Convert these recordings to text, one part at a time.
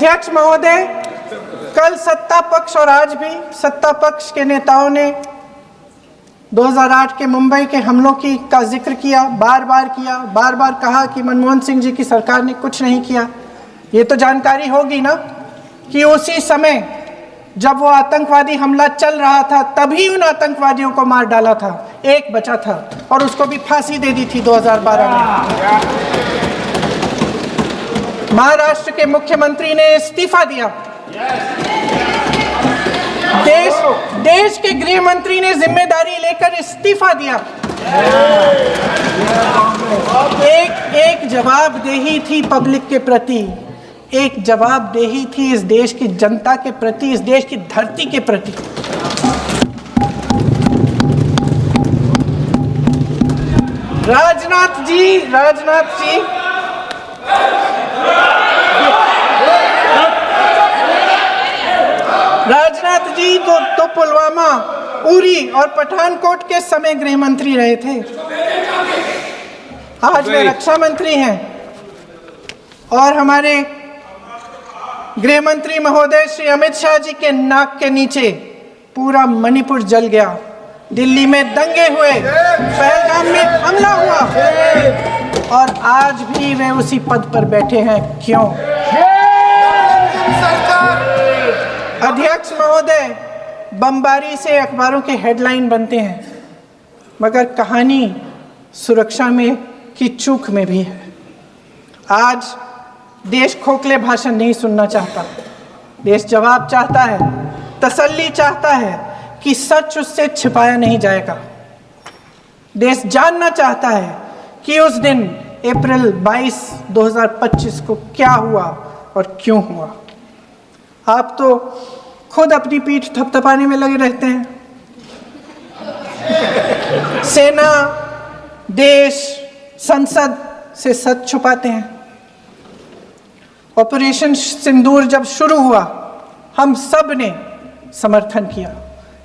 अध्यक्ष महोदय, कल सत्ता पक्ष और आज भी सत्ता पक्ष के नेताओं ने 2008 के मुंबई के हमलों का जिक्र किया, बार बार कहा कि मनमोहन सिंह जी की सरकार ने कुछ नहीं किया। ये तो जानकारी होगी ना कि उसी समय जब वो आतंकवादी हमला चल रहा था तभी उन आतंकवादियों को मार डाला था, एक बचा था और उसको भी फांसी दे दी थी 2012 में। महाराष्ट्र के मुख्यमंत्री ने इस्तीफा दिया। देश के गृह मंत्री ने जिम्मेदारी लेकर इस्तीफा दिया। एक जवाबदेही थी पब्लिक के प्रति, एक जवाबदेही थी इस देश की जनता के प्रति, इस देश की धरती के प्रति। राजनाथ जी तो पुलवामा, उरी और पठानकोट के समय गृह मंत्री रहे थे। आज वे रक्षा मंत्री हैं और हमारे गृह मंत्री महोदय श्री अमित शाह जी के नाक के नीचे पूरा मणिपुर जल गया, दिल्ली में दंगे हुए, पहलगाम में हमला हुआ और आज भी वे उसी पद पर बैठे हैं। क्यों? अध्यक्ष महोदय, बमबारी से अखबारों के हेडलाइन बनते हैं, मगर कहानी सुरक्षा में की चूक में भी है। आज देश खोखले भाषण नहीं सुनना चाहता, देश जवाब चाहता है, तसल्ली चाहता है कि सच उससे छिपाया नहीं जाएगा। देश जानना चाहता है कि उस दिन अप्रैल 22, 2025 को क्या हुआ और क्यों हुआ। आप तो खुद अपनी पीठ थपथपाने में लगे रहते हैं। सेना, देश, संसद से सच छुपाते हैं। ऑपरेशन सिंदूर जब शुरू हुआ, हम सब ने समर्थन किया,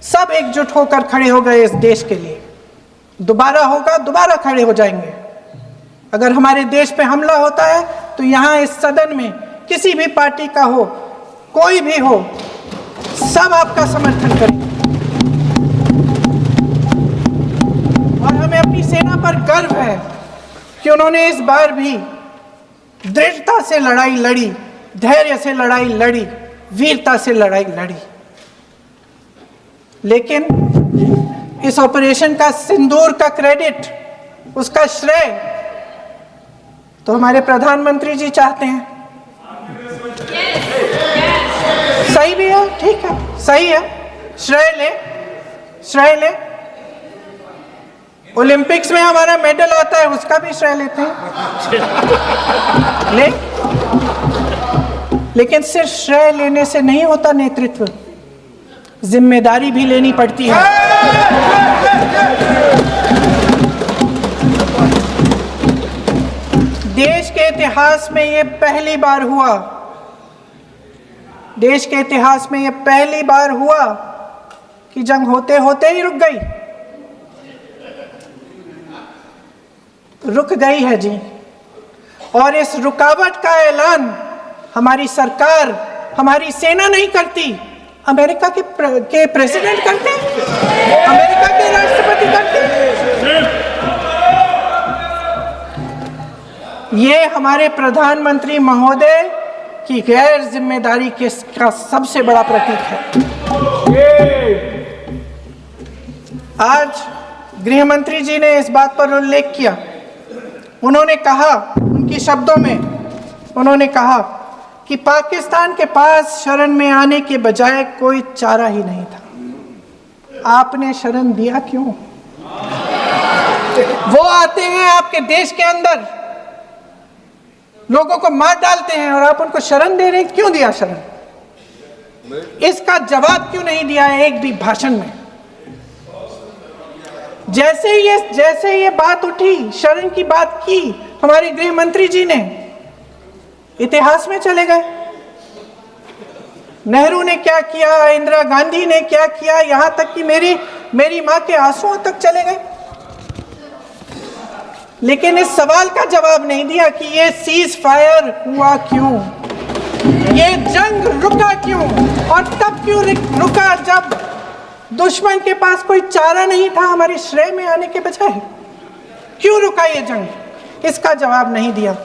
सब एकजुट होकर खड़े हो गए इस देश के लिए। दोबारा होगा, दोबारा खड़े हो जाएंगे। अगर हमारे देश पे हमला होता है तो यहाँ इस सदन में किसी भी पार्टी का हो, कोई भी हो, सब आपका समर्थन करेंगे। और हमें अपनी सेना पर गर्व है कि उन्होंने इस बार भी दृढ़ता से लड़ाई लड़ी, धैर्य से लड़ाई लड़ी, वीरता से लड़ाई लड़ी। लेकिन इस ऑपरेशन का सिंदूर का क्रेडिट, उसका श्रेय तो हमारे प्रधानमंत्री जी चाहते हैं। सही भी है, ठीक है, सही है, श्रेय ले। ओलंपिक्स में हमारा मेडल आता है, उसका भी श्रेय लेते हैं। लेकिन सिर्फ श्रेय लेने से नहीं होता नेतृत्व, जिम्मेदारी भी लेनी पड़ती है। देश के इतिहास में ये पहली बार हुआ, देश के इतिहास में ये पहली बार हुआ कि जंग होते होते ही रुक गई। रुक गई है जी। और इस रुकावट का ऐलान हमारी सरकार, हमारी सेना नहीं करती, अमेरिका के प्रेसिडेंट करते हैं, अमेरिका के राष्ट्रपति करते हैं। ये हमारे प्रधानमंत्री महोदय की गैर जिम्मेदारी का सबसे बड़ा प्रतीक है। आज गृह मंत्री जी ने इस बात पर उल्लेख किया। उन्होंने कहा, उनके शब्दों में उन्होंने कहा कि पाकिस्तान के पास शरण में आने के बजाय कोई चारा ही नहीं था। आपने शरण दिया क्यों? वो आते हैं आपके देश के अंदर, लोगों को मार डालते हैं और आप उनको शरण दे रहे हैं। क्यों दिया शरण? इसका जवाब क्यों नहीं दिया है एक भी भाषण में? जैसे ये बात उठी, शरण की बात की, हमारे गृह मंत्री जी ने इतिहास में चले गए। नेहरू ने क्या किया, इंदिरा गांधी ने क्या किया, यहां तक कि मेरी मां के आंसुओं तक चले गए। लेकिन इस सवाल का जवाब नहीं दिया कि ये सीज फायर हुआ क्यों। ये जंग रुका क्यों, और तब क्यों रुका जब दुश्मन के पास कोई चारा नहीं था हमारे श्रेय में आने के बजाय? क्यों रुका ये जंग? इसका जवाब नहीं दिया।